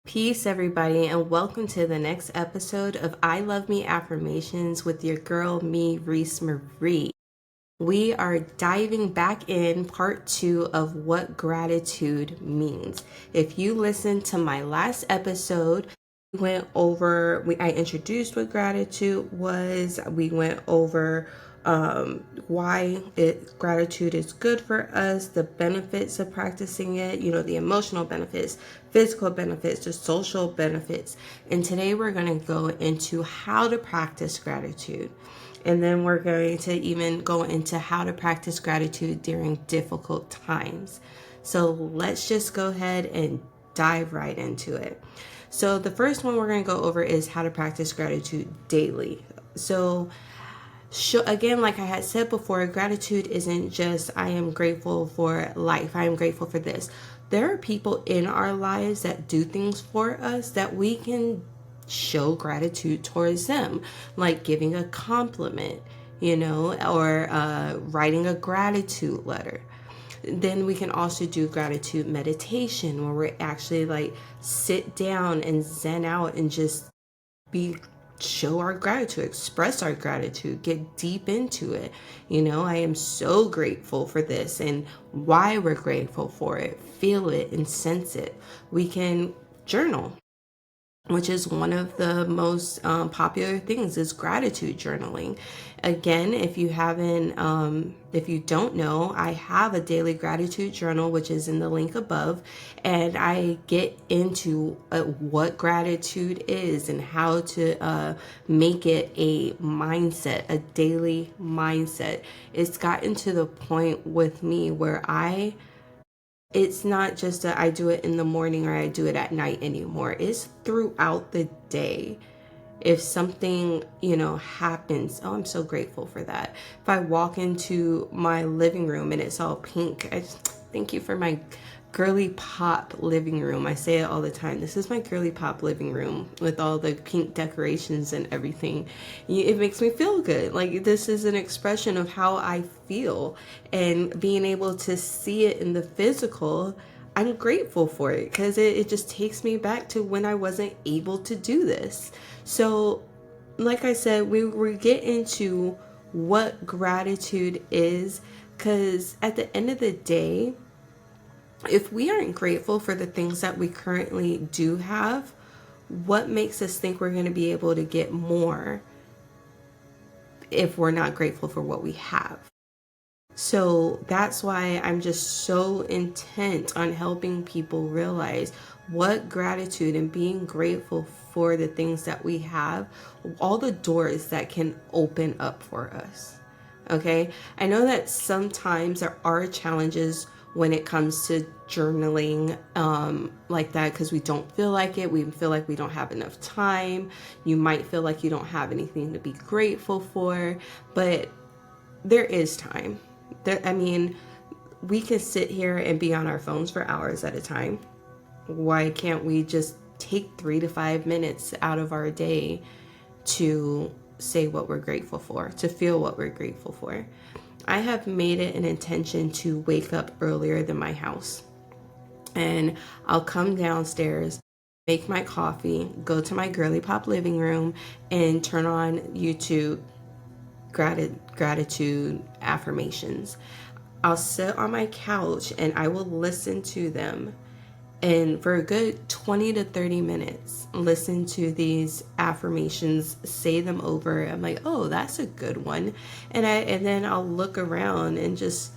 Peace, everybody, and welcome to the next episode of I Love Me Affirmations with your girl, me, Reese Marie. We are diving back in part 2 of what gratitude means. If you listened to my last episode, I introduced what gratitude was. We went over why gratitude is good for us, the benefits of practicing it, the emotional benefits, physical benefits, the social benefits. And today we're going to go into how to practice gratitude. And then we're going to even go into how to practice gratitude during difficult times. So let's just go ahead and dive right into it. So the first one we're going to go over is how to practice gratitude daily. So again, like I had said before, gratitude isn't just I am grateful for life, I am grateful for this. There are people in our lives that do things for us that we can show gratitude towards them, like giving a compliment, or writing a gratitude letter. Then we can also do gratitude meditation, where we actually like sit down and zen out and just show our gratitude, express our gratitude, get deep into it. I am so grateful for this and why we're grateful for it. Feel it and sense it. We can journal, which is one of the most popular things, is gratitude journaling. Again, if you don't know, I have a daily gratitude journal, which is in the link above, and I get into what gratitude is and how to make it a mindset, a daily mindset. It's gotten to the point with me where it's not just that I do it in the morning or I do it at night anymore. It's throughout the day. If something, happens, I'm so grateful for that. If I walk into my living room and it's all pink, I just thank you for my girly pop living room. I say it all the time. This is my girly pop living room with all the pink decorations and everything. It makes me feel good. Like, this is an expression of how I feel, and being able to see it in the physical, I'm grateful for it because it just takes me back to when I wasn't able to do this. So, like I said, we get into what gratitude is, because at the end of the day, if we aren't grateful for the things that we currently do have, what makes us think we're going to be able to get more if we're not grateful for what we have? So that's why I'm just so intent on helping people realize what gratitude and being grateful for the things that we have, all the doors that can open up for us. Okay, I know that sometimes there are challenges when it comes to journaling like that, because we don't feel like it. We feel like we don't have enough time. You might feel like you don't have anything to be grateful for, but there is time. We can sit here and be on our phones for hours at a time. Why can't we just take 3 to 5 minutes out of our day to say what we're grateful for, to feel what we're grateful for? I have made it an intention to wake up earlier than my house, and I'll come downstairs, make my coffee, go to my girly pop living room, and turn on YouTube gratitude affirmations. I'll sit on my couch and I will listen to them, and for a good 20 to 30 minutes, listen to these affirmations, say them over. I'm like, oh, that's a good one. And then I'll look around and just,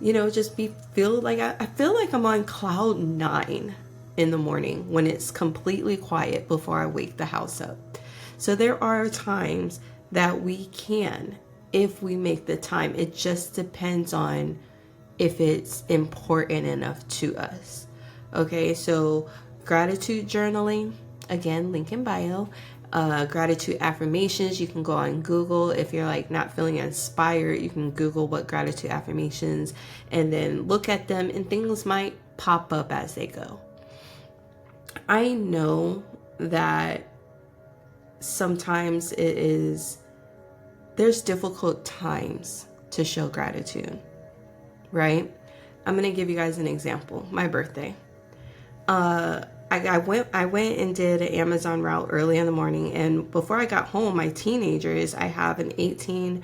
feel like I feel like I'm on cloud 9 in the morning when it's completely quiet before I wake the house up. So there are times that we can, if we make the time. It just depends on if it's important enough to us. Okay, so gratitude journaling, again, link in bio. Gratitude affirmations, you can go on Google. If you're like not feeling inspired, you can Google what gratitude affirmations and then look at them, and things might pop up as they go. I know that sometimes there's difficult times to show gratitude, right? I'm going to give you guys an example. My birthday. I went and did an Amazon route early in the morning, and before I got home, my teenagers, I have an 18,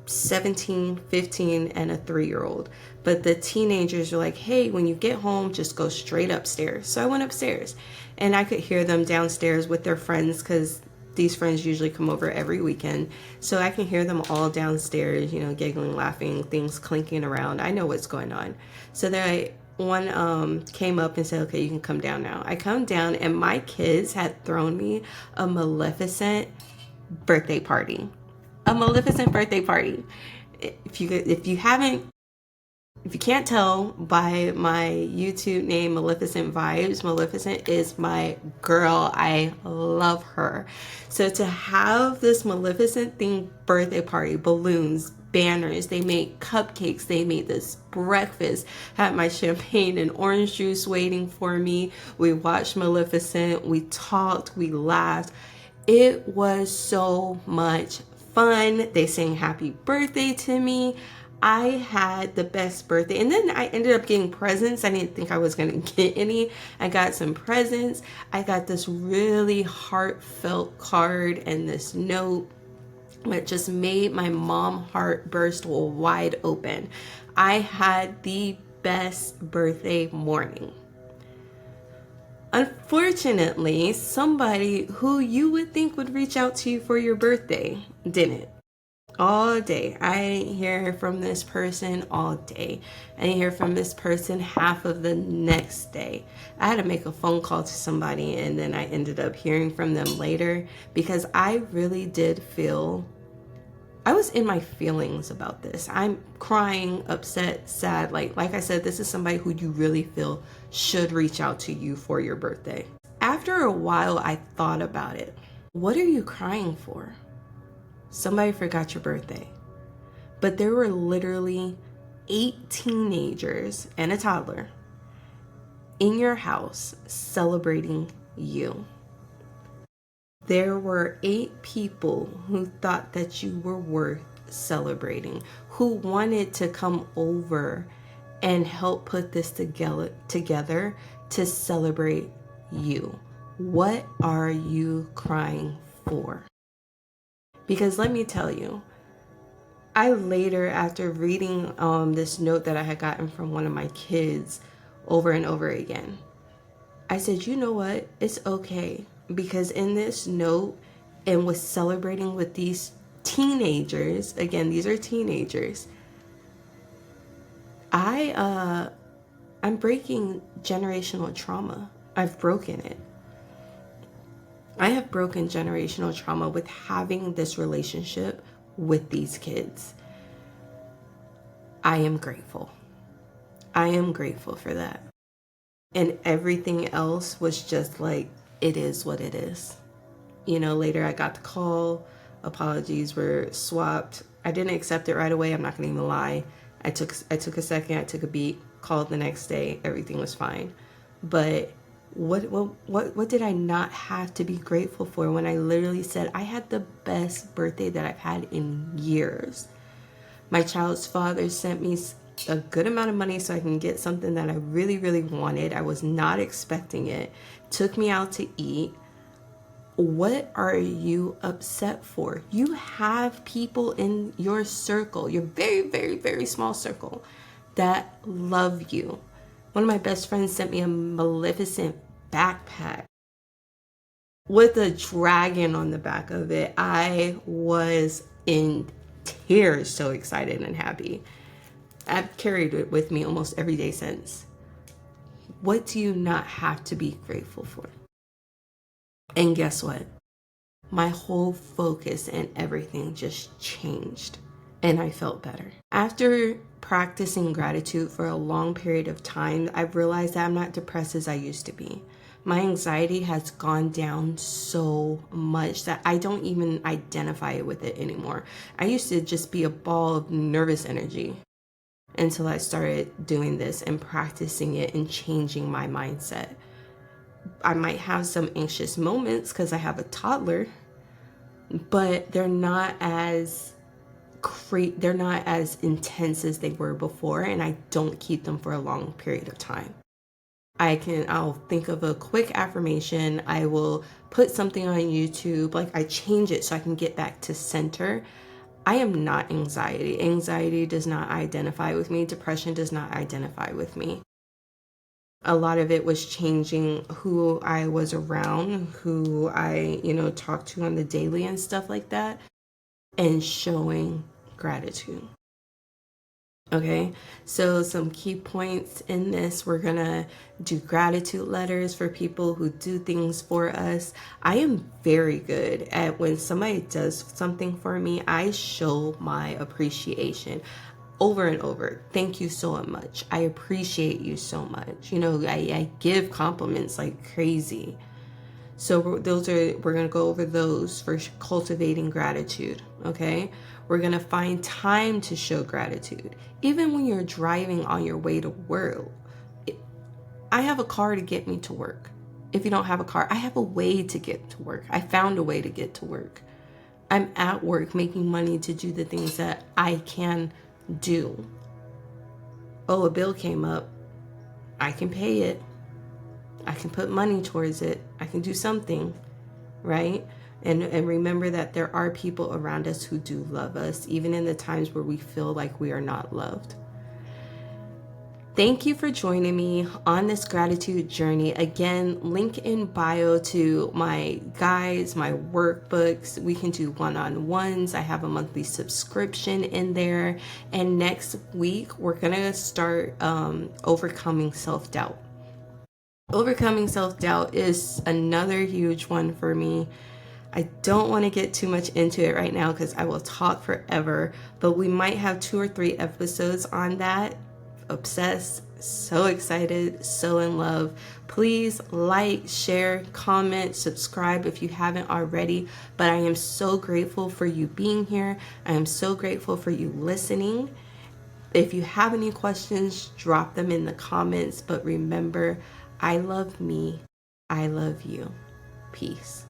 17, 15, and a 3-year-old. But the teenagers were like, hey, when you get home, just go straight upstairs. So I went upstairs, and I could hear them downstairs with their friends, because these friends usually come over every weekend. So I can hear them all downstairs, giggling, laughing, things clinking around. I know what's going on. So one came up and said, okay, you can come down now. I come down, and my kids had thrown me a Maleficent birthday party. A Maleficent birthday party. If you can't tell by my YouTube name, Maleficent Vibes, Maleficent is my girl. I love her. So to have this Maleficent themed birthday party, balloons, banners, they made cupcakes, they made this breakfast, had my champagne and orange juice waiting for me. We watched Maleficent, we talked, we laughed. It was so much fun. They sang happy birthday to me. I had the best birthday. And then I ended up getting presents. I didn't think I was going to get any. I got some presents. I got this really heartfelt card and this note that just made my mom heart burst wide open. I had the best birthday morning. Unfortunately, somebody who you would think would reach out to you for your birthday didn't. All day. I didn't hear from this person all day. I didn't hear from this person half of the next day. I had to make a phone call to somebody, and then I ended up hearing from them later, because I really did feel, I was in my feelings about this. I'm crying, upset, sad. Like I said, this is somebody who you really feel should reach out to you for your birthday. After a while, I thought about it. What are you crying for? Somebody forgot your birthday. But there were literally 8 teenagers and a toddler in your house celebrating you. There were 8 people who thought that you were worth celebrating, who wanted to come over and help put this together to celebrate you. What are you crying for? Because let me tell you, I later, after reading this note that I had gotten from one of my kids over and over again, I said, you know what? It's okay. Because in this note, and with celebrating with these teenagers, again, these are teenagers, I'm breaking generational trauma. I've broken it. I have broken generational trauma with having this relationship with these kids. I am grateful. I am grateful for that. And everything else was just like, it is what it is. Later I got the call, apologies were swapped. I didn't accept it right away, I'm not gonna even lie. I took a second, I took a beat, called the next day, everything was fine. But what did I not have to be grateful for when I literally said I had the best birthday that I've had in years? My child's father sent me a good amount of money so I can get something that I really, really wanted. I was not expecting it. Took me out to eat. What are you upset for? You have people in your circle, your very, very, very small circle, that love you. One of my best friends sent me a Maleficent backpack with a dragon on the back of it. I was in tears, so excited and happy. I've carried it with me almost every day since. What do you not have to be grateful for? And guess what? My whole focus and everything just changed, and I felt better. After practicing gratitude for a long period of time, I've realized that I'm not depressed as I used to be. My anxiety has gone down so much that I don't even identify with it anymore. I used to just be a ball of nervous energy until I started doing this and practicing it and changing my mindset. I might have some anxious moments because I have a toddler, but they're not as intense as they were before, and I don't keep them for a long period of time. I'll think of a quick affirmation. I will put something on YouTube, like I change it so I can get back to center. I am not anxiety. Anxiety does not identify with me. Depression does not identify with me. A lot of it was changing who I was around, who I, talked to on the daily and stuff like that, and showing gratitude. Okay, so some key points in this, we're gonna do gratitude letters for people who do things for us. I am very good at when somebody does something for me, I show my appreciation over and over. Thank you so much. I appreciate you so much. I give compliments like crazy. So we're going to go over those for cultivating gratitude, okay? We're going to find time to show gratitude. Even when you're driving on your way to work. I have a car to get me to work. If you don't have a car, I have a way to get to work. I found a way to get to work. I'm at work making money to do the things that I can do. Oh, a bill came up. I can pay it. I can put money towards it. I can do something, right? And remember that there are people around us who do love us, even in the times where we feel like we are not loved. Thank you for joining me on this gratitude journey. Again, link in bio to my guides, my workbooks. We can do one-on-ones. I have a monthly subscription in there. And next week, we're going to start overcoming self-doubt. Overcoming self-doubt is another huge one for me. I don't want to get too much into it right now because I will talk forever, but we might have 2 or 3 episodes on that. Obsessed, so excited, so in love. Please like, share, comment, subscribe if you haven't already. But I am so grateful for you being here. I am so grateful for you listening. If you have any questions, drop them in the comments. But remember, I love me. I love you. Peace.